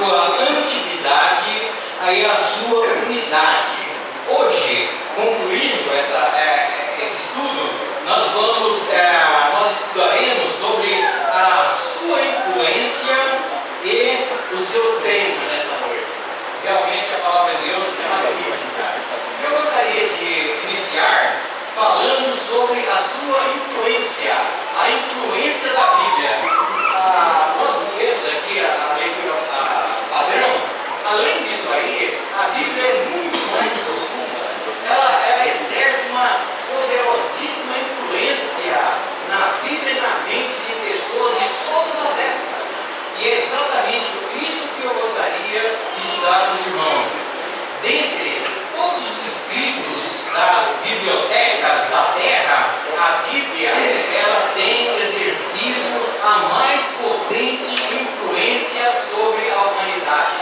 sua antiguidade e a sua unidade. Hoje, concluindo esse estudo, nós estudaremos sobre a sua influência e o seu tempo nessa noite. Realmente a palavra de Deus é magnífica. Eu gostaria de iniciar falando sobre a sua influência, a influência da Bíblia. Nós lemos aqui a leitura padrão. Além disso aí, a Bíblia é muito mais profunda. Ela exerce uma poderosíssima influência na vida e na mente de pessoas de todas as épocas. E é exatamente isso que eu gostaria de estudar com os irmãos. Dentre todos os escritos das bibliotecas da Terra, a Bíblia ela tem exercido a mais potente influência sobre a humanidade.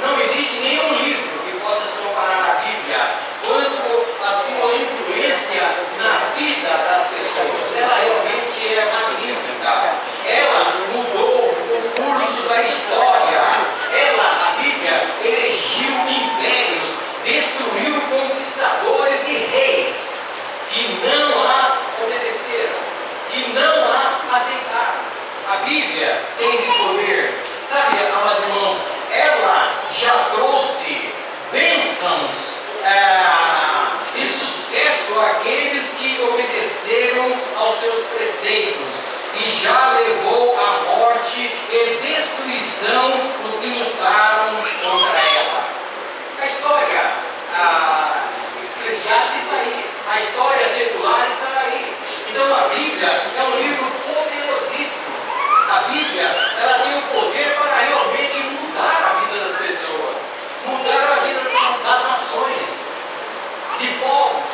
Não existe nenhum livro que possa se comparar à Bíblia quanto à sua influência na vida das pessoas. Ela realmente é magnífica. Ela mudou o curso da história. A Bíblia, elegiu impérios, destruiu conquistadores e reis que não a obedeceram, que não a aceitaram. A Bíblia tem esse poder. Sabe, amados irmãos, ela já trouxe bênçãos e sucesso àqueles que obedeceram aos seus preceitos, e já levou à morte e destruição os que lutaram contra ela. A história eclesiástica está aí, a história secular está aí. Então a Bíblia é um livro poderosíssimo. A Bíblia ela tem o poder para realmente mudar a vida das pessoas, mudar a vida das nações, de povos.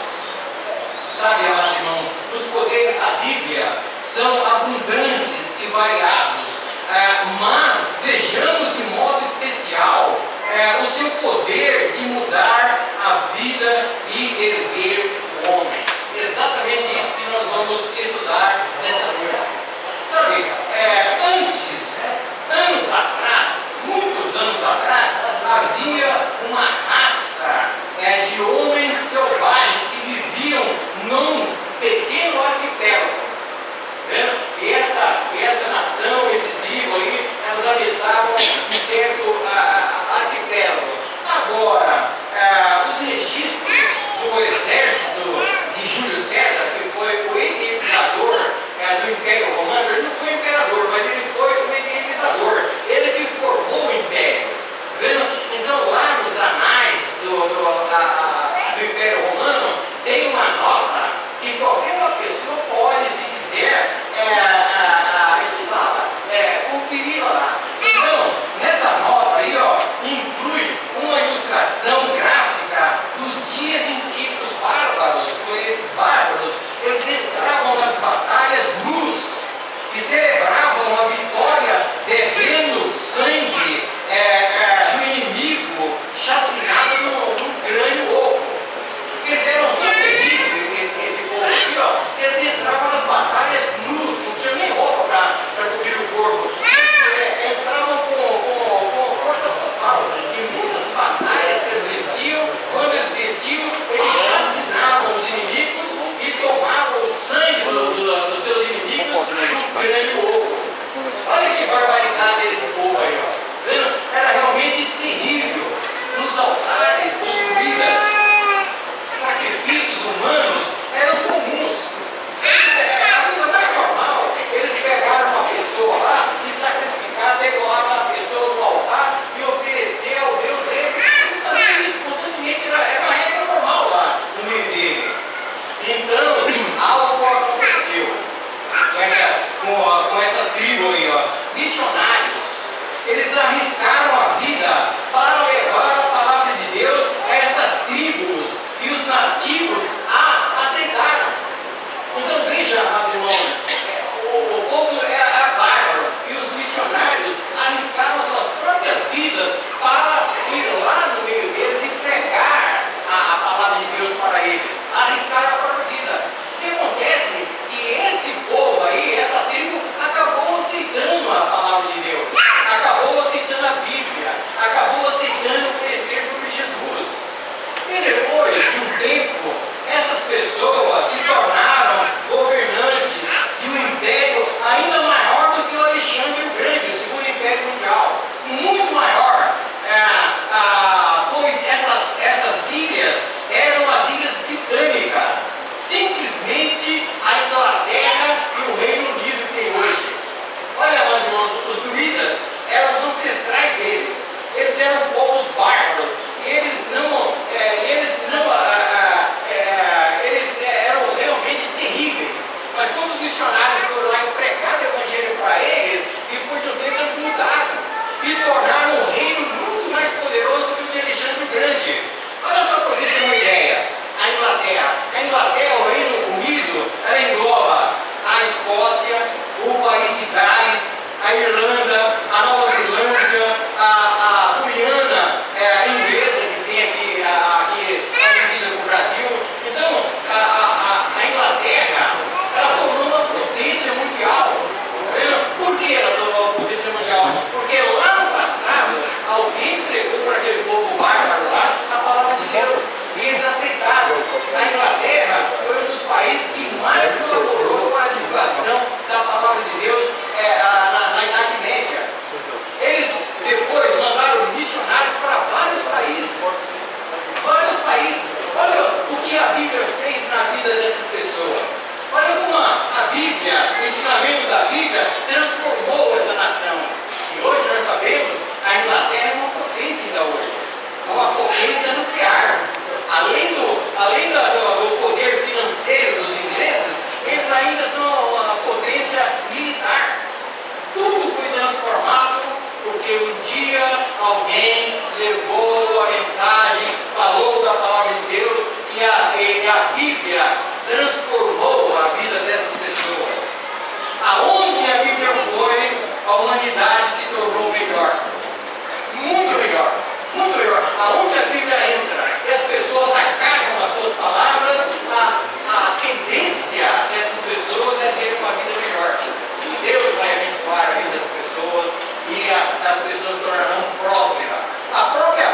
Sabe, amados irmãos, os poderes da Bíblia são abundantes e variados, mas vejamos de modo especial o seu poder de mudar a vida e erguer o homem. Exatamente isso que nós vamos estudar nessa noite. Sabe, anos atrás, muitos anos atrás, havia uma raça de homens selvagens que viviam num pequeno arquipélago. E essa nação, esse tribo aí, ela missionários foram lá e pregaram o evangelho para eles, e por um tempo eles mudaram e tornaram um reino muito mais poderoso do que o de Alexandre o Grande. Olha só para vocês terem uma ideia. A Inglaterra, o Reino Unido, ela engloba a Escócia, o país de Gales, a Irlanda, a Nova Zelândia, a Guiana inglesa, que tem aqui na divisa com o Brasil. Então, a Inglaterra, ela tornou uma potência mundial. Por que ela tornou uma potência mundial? Porque lá no passado, alguém entregou para aquele povo bárbaro lá a palavra de Deus. E eles aceitaram. A Inglaterra foi um dos países que mais colaborou para a divulgação da palavra de Deus na Idade Média. Eles depois mandaram missionários para vários países. Vários países. Olha o que a Bíblia fez na vida dessas pessoas. Olha como a Bíblia, o ensinamento da Bíblia, transformou essa nação. E hoje nós sabemos, a Inglaterra é uma potência ainda hoje. É uma potência nuclear. Além do poder financeiro dos ingleses, eles ainda são uma potência militar. Tudo foi transformado porque um dia alguém levou a mensagem, falou da palavra de Deus e a Bíblia transformou a vida dessas pessoas. Aonde a Bíblia foi, a humanidade se tornou melhor. Muito melhor. Muito melhor. Aonde a Bíblia entra e as pessoas acatam as suas palavras, a tendência dessas pessoas é ter uma vida melhor. Deus vai abençoar a vida das pessoas e as pessoas tornarão prósperas. A própria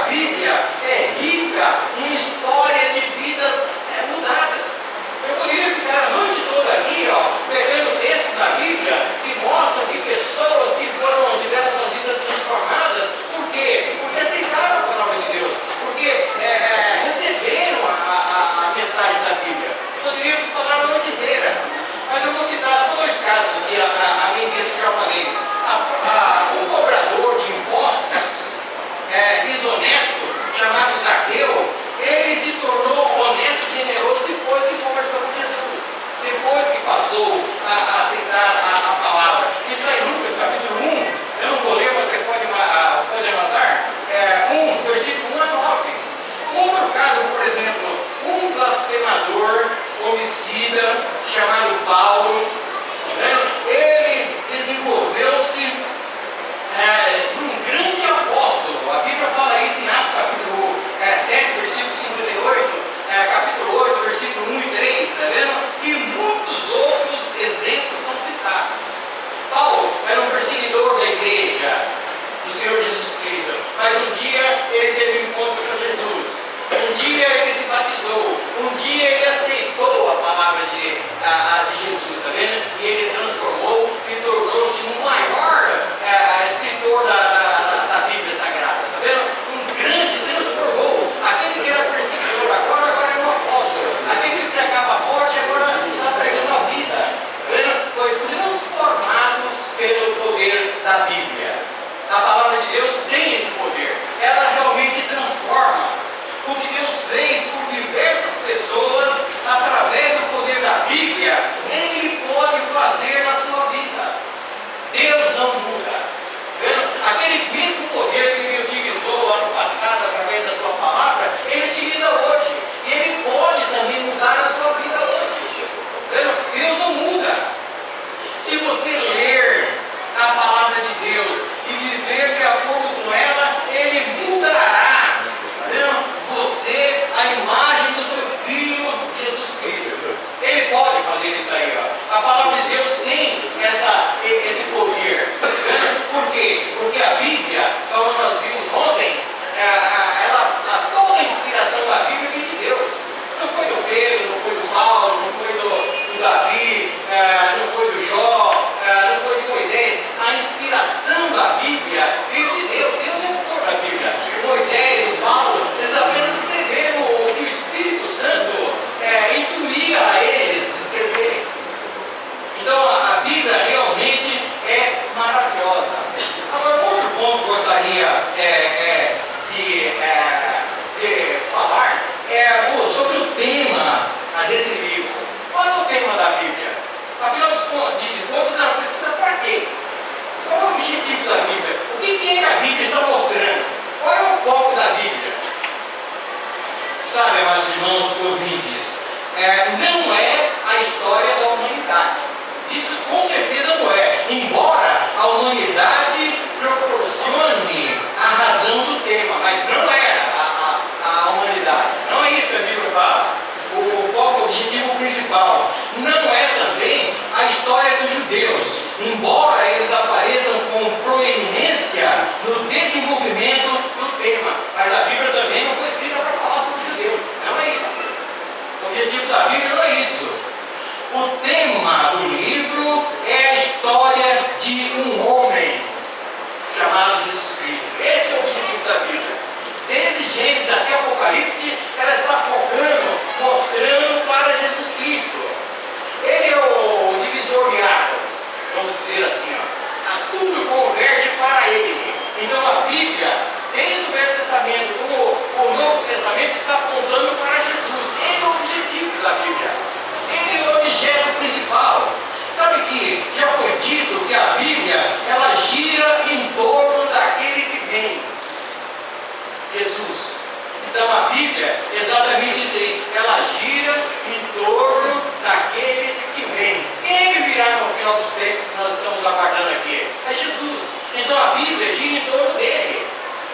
final dos tempos que nós estamos aguardando aqui? É Jesus. Então a Bíblia gira em torno dele,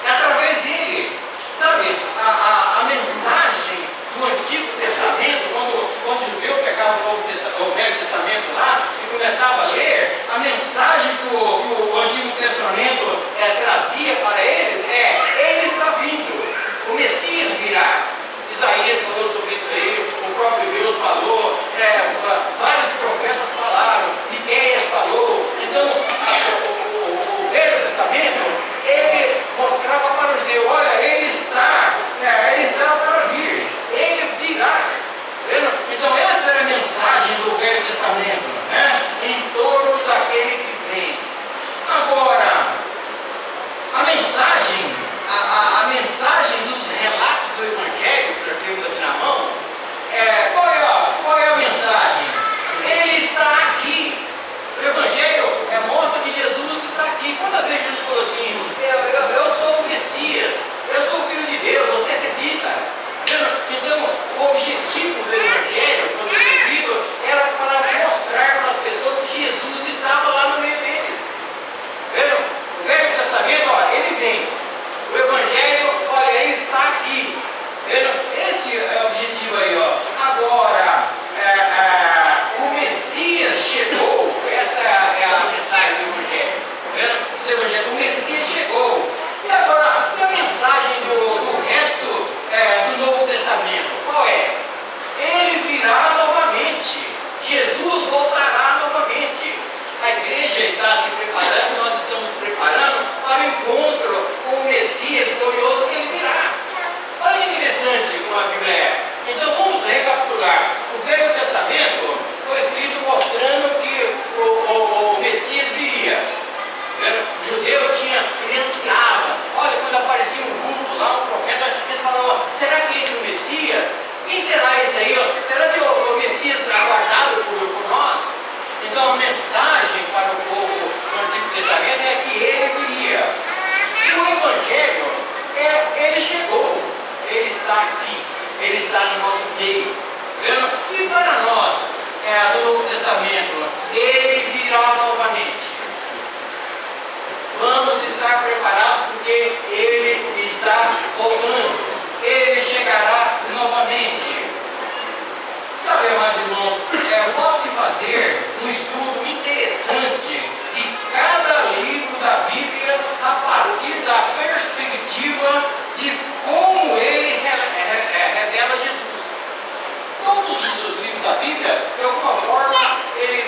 é através dele. Sabe, a mensagem do Antigo Testamento, quando o judeu pegava o Velho Testamento lá e começava a ler, a mensagem que o Antigo Testamento trazia para eles ele está vindo, o Messias virá. Isaías falou sobre isso aí, o próprio Deus falou, vários profetas falaram, Miqueias falou. Então, o Velho Testamento, ele mostrava para os judeus, olha, ele está para vir, ele virá. Então, essa era a mensagem do Velho Testamento, né? Em torno daquele que vem. Agora, a mensagem dos relatos do Evangelho, que nós temos aqui na mão, qual é a mensagem? Ele está aqui. O Evangelho mostra que Jesus está aqui. Quantas vezes Jesus falou assim, eu sou o Messias, eu sou o Filho de Deus, você acredita? Então, o objetivo do Evangelho, quando foi escrito, era para mostrar para as pessoas que Jesus estava lá no meio deles. O Velho Testamento, ele vem. O Evangelho, olha, ele está aqui. Esse é o objetivo aí, Agora, o Messias chegou. Essa é a mensagem do Evangelho. O Messias chegou. E agora, a mensagem do resto do Novo Testamento, qual é? Ele virá novamente. Jesus voltará novamente. A igreja está se preparando, nós estamos preparando para o encontro com o Messias glorioso que ele virá. Olha que interessante como a Bíblia é. Então vamos recapitular. O Velho Testamento foi escrito mostrando que o Messias viria. O judeu ele ansiava. Olha, quando aparecia um vulto lá, um profeta, eles falavam, será que esse é o Messias? Quem será esse aí? Será que o Messias é aguardado por nós? Então a mensagem para o povo do Antigo Testamento é que ele viria. E o Evangelho, ele chegou, ele está aqui, ele está no nosso meio. E para nós, do Novo Testamento, ele virá novamente. Vamos estar preparados porque ele está voltando, ele chegará novamente. Sabe, amados irmãos, pode-se fazer um estudo interessante de cada livro da Bíblia a partir da perspectiva de como ele revela Jesus. Todos os livros da Bíblia, de alguma forma, ele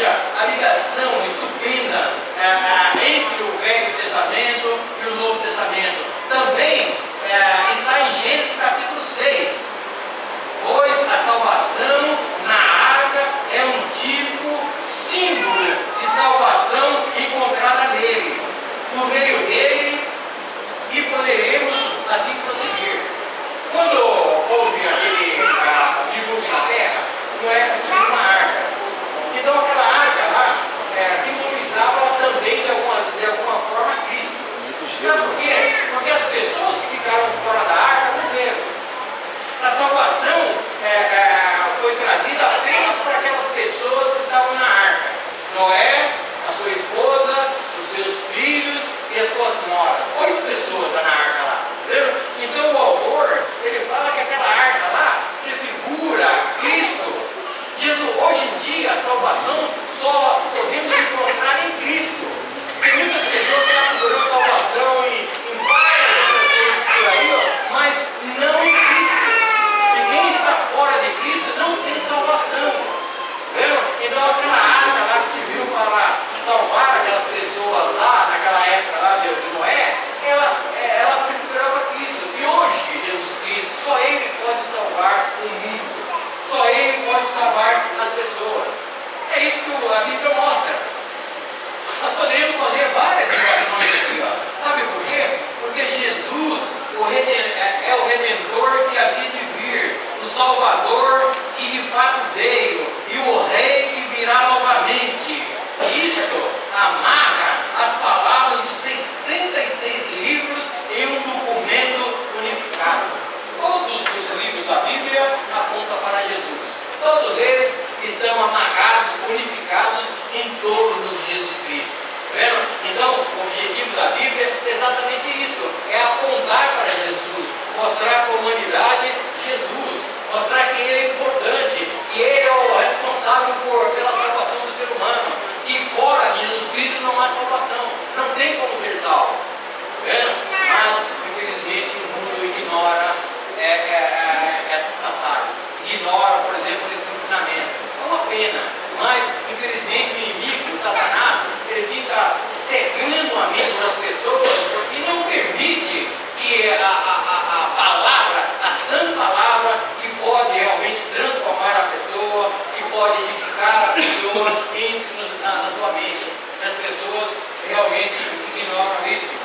veja a ligação estupenda entre o Velho Testamento e o Novo Testamento. Também está em Gênesis capítulo 6. Pois a salvação na arca é um tipo, símbolo de salvação encontrada nele. Por meio dele, e poderemos assim prosseguir. Quando houve aquele dilúvio na terra, Noé construiu uma arca. Então aquela arca lá simbolizava também de alguma forma Cristo. Sabe por quê? Porque as pessoas que ficaram fora da arca morreram. A salvação foi trazida apenas para aquelas pessoas que estavam na arca. Noé, a sua esposa, os seus filhos e as suas noras. 8 pessoas estão na arca lá. Entendeu? Então o autor, ele fala que aquela arca lá prefigura Cristo. Hoje em dia, a salvação só podemos encontrar em Cristo. Tem muitas pessoas que estão procurando salvação em várias outras coisas por aí, mas não em Cristo. E quem está fora de Cristo não tem salvação. Entendeu? Então aquela arca lá que serviu para salvar aquelas pessoas lá, naquela época lá de Noé, ela prefigurava Cristo. E hoje, Jesus Cristo, só Ele pode salvar o mundo. Só Ele pode salvar as pessoas. É isso que a Bíblia mostra. Nós poderíamos fazer várias ligações aqui. Sabe por quê? Porque Jesus é o Redentor que havia de vir, o Salvador que de fato veio, e o Rei que virá novamente. Isto amarra as palavras dos 66 livros em um documento unificado. Todos os livros da Bíblia apontam para Jesus. Todos eles estão amarrados, unificados em torno de Jesus Cristo. Tá vendo? Então, o objetivo da Bíblia é exatamente isso: é apontar para Jesus, mostrar para a humanidade Jesus, mostrar que Ele é importante, que Ele é o responsável pela salvação do ser humano. E fora de Jesus Cristo não há salvação, não tem como ser salvo. Tá vendo? Mas, infelizmente, o mundo ignora essas passagens, ignora, por exemplo, esse ensinamento. É uma pena, mas, infelizmente, o inimigo, o Satanás, ele fica cegando a mente das pessoas e não permite que a palavra, a sã palavra, que pode realmente transformar a pessoa, que pode edificar a pessoa na sua mente. As pessoas realmente ignoram isso.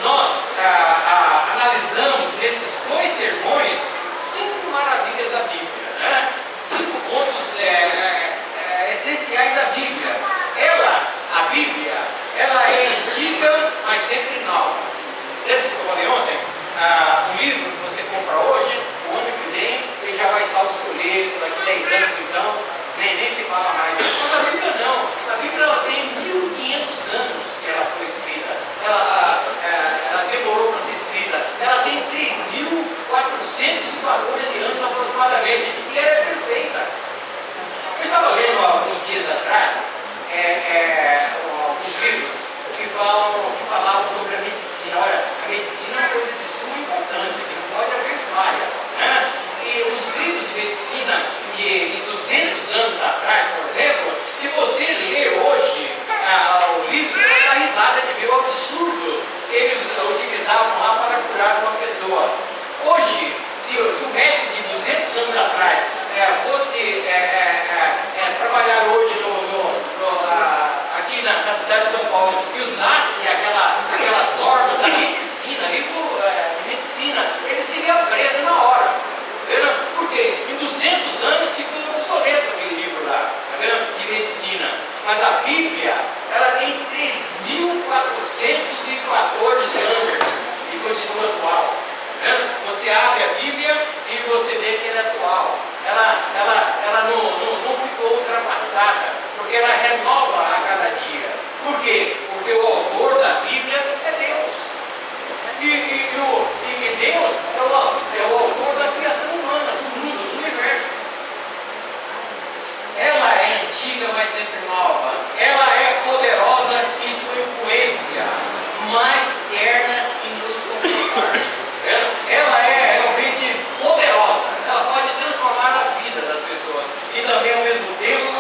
Nós analisamos nesses 2 sermões 5 maravilhas da Bíblia, né? 5 pontos essenciais da Bíblia. A Bíblia, ela é antiga, mas sempre nova. Lembra que eu falei ontem? O livro que você compra hoje, o ano que vem, ele já vai estar obsoleto, daqui 10 anos então, nem se fala mais. Mas a Bíblia não. A Bíblia ela tem 1500 anos que ela foi escrita. Ela demorou para ser escrita. Ela tem 3.414 anos aproximadamente. E ela é perfeita. Eu estava lendo alguns dias atrás alguns livros que falavam sobre a medicina. Olha, a medicina é uma coisa de suma importância, que não pode haver falha. Né? E os livros de medicina de 200 anos atrás, por exemplo, se você ler hoje o livro, você vai dar risada de ver o absurdo que eles utilizavam lá para curar uma pessoa. Hoje, se o médico de 200 anos atrás fosse trabalhar hoje aqui na cidade de São Paulo e usasse aquelas normas da medicina, ele seria preso na hora. Tá vendo? Por quê? Em 200 anos ficou obsoleto aquele livro lá, tá vendo? De medicina. Mas a Bíblia, ela tem 3.414 anos e continua atual. Tá vendo? Você abre a Bíblia e você vê que ela é atual. Ela não ficou ultrapassada, porque ela renova a cada dia. Por quê? Porque o autor da Bíblia é Deus. E Deus é o autor da criação humana, do mundo, do universo. Ela é antiga, mas sempre nova. Ela é poderosa em sua influência, mais terna em nos confortar. Ela é realmente poderosa. Ela pode transformar a vida das pessoas. E também, ao mesmo tempo,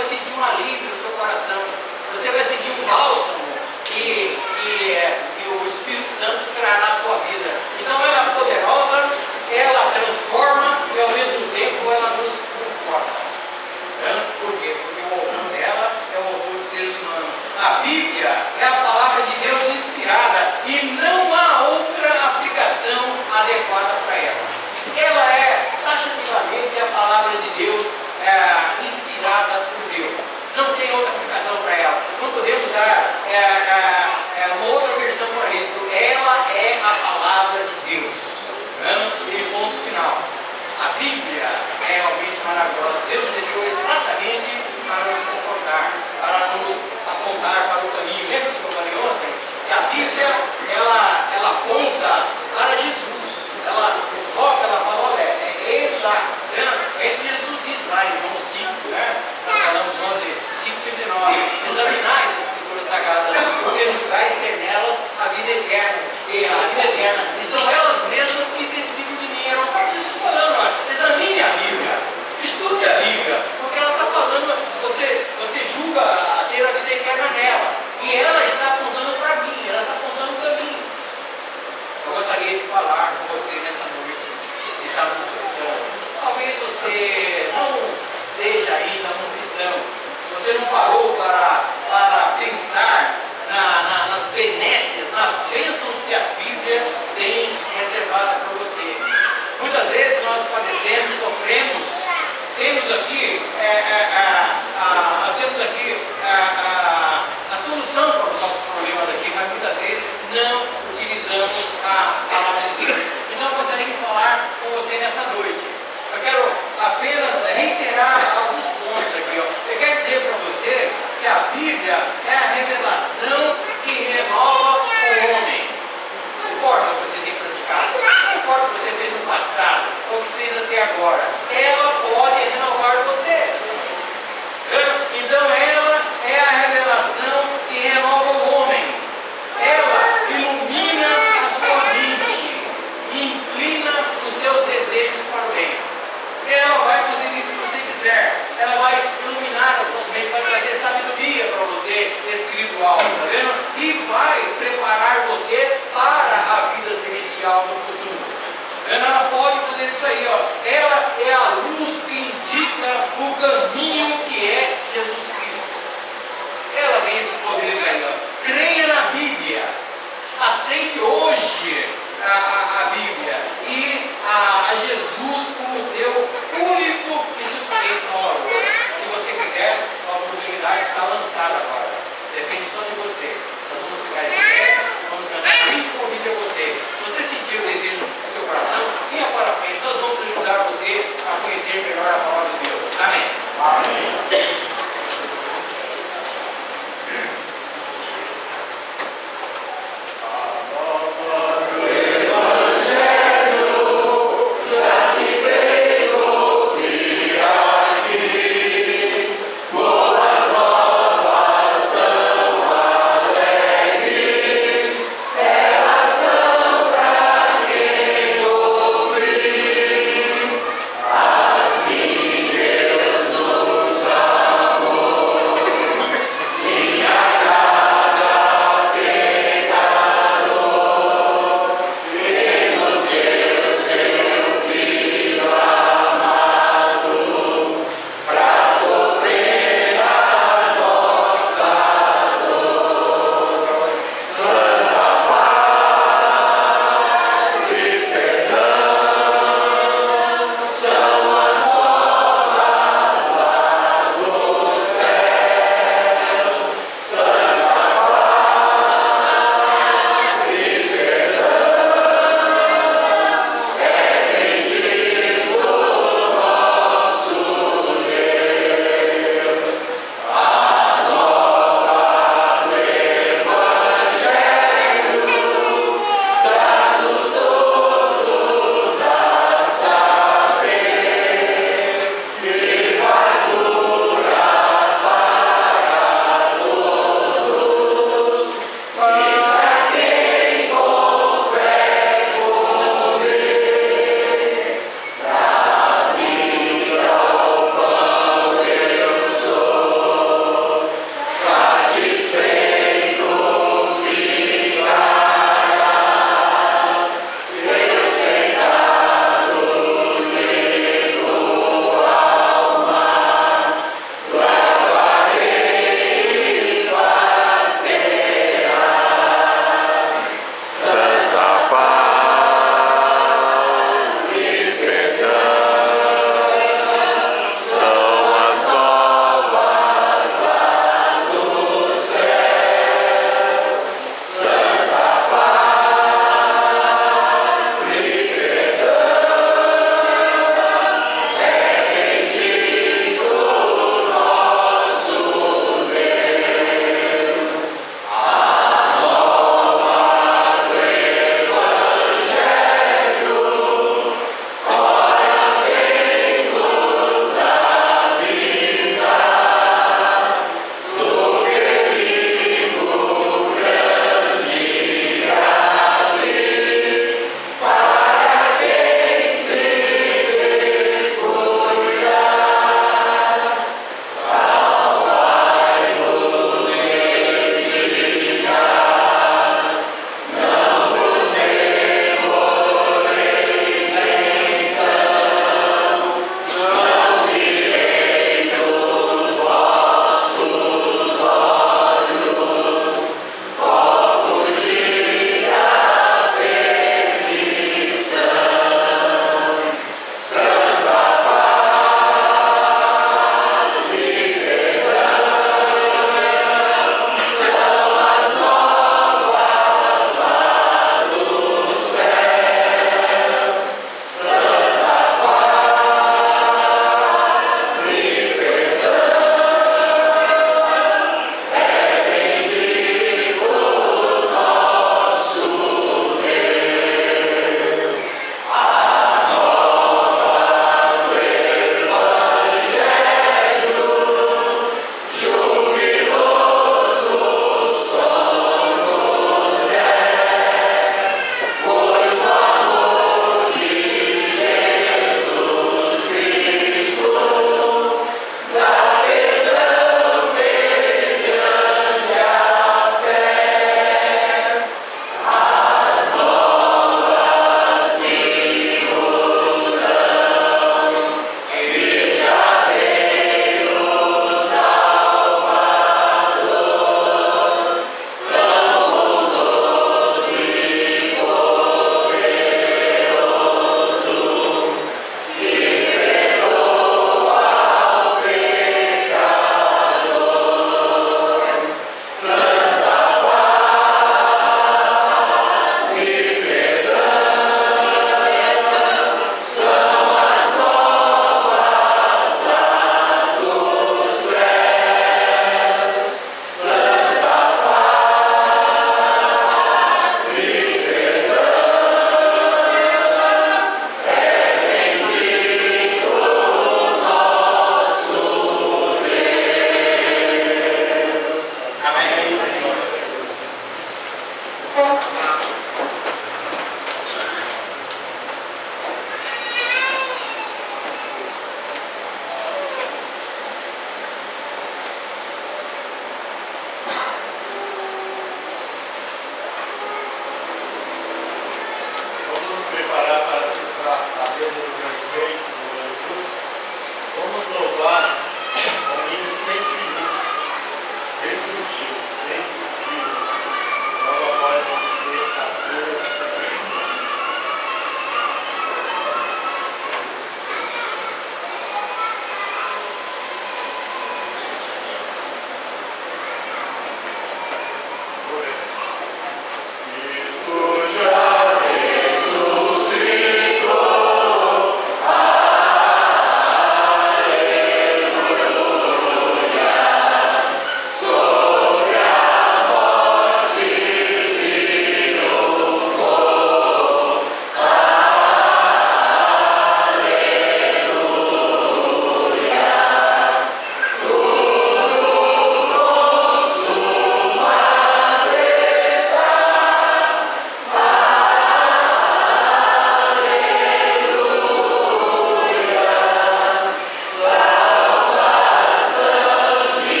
vai sentir um alívio no seu coração. Você vai sentir um bálsamo que o Espírito Santo trará na sua vida. Então ela é poderosa, ela transforma e ao mesmo tempo ela nos conforta. Por quê? Porque o autor dela é o autor dos seres humanos. A Bíblia é a palavra de Deus inspirada e não há outra aplicação adequada para ela. Ela é taxativamente a palavra de Deus